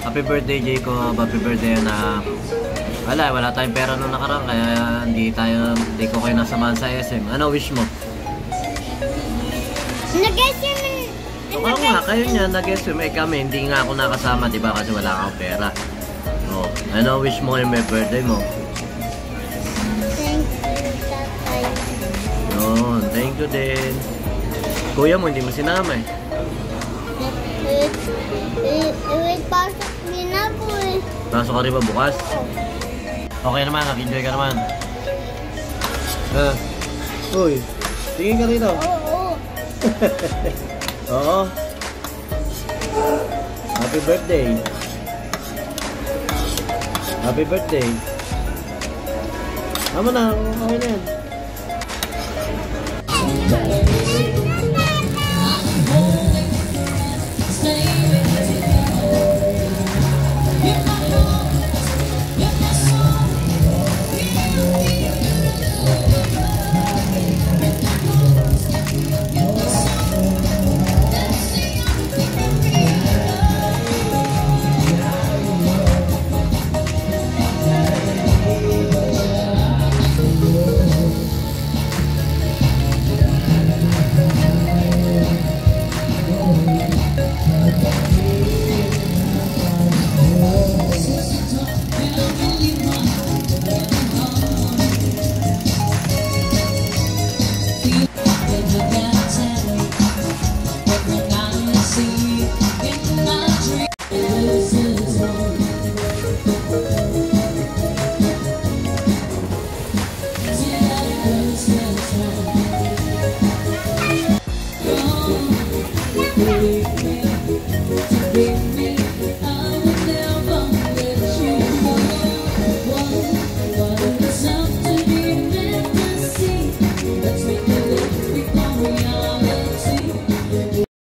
Happy birthday, Jacob. Happy birthday, anak. Wala tayong pera nung nakaraan, kaya hindi ko kayo nasamahan sa SM. Ano wish mo? Nag-SM. Oo nga, kayo niya, nag-SM. Kami, hindi nga ako nakasama, diba? Kasi wala akong pera. Oh, ano wish mo yung may birthday mo? Thank you, tatay. Yun, thank you din. Kuya mo, hindi mo sinama eh. Pasok din ako eh. Pasok ka rin ba bukas? Okay naman, nag-enjoy ka naman. Uy, tingin ka rito. Oo. Oo. Happy birthday. Happy birthday. Tama na, okay na yan.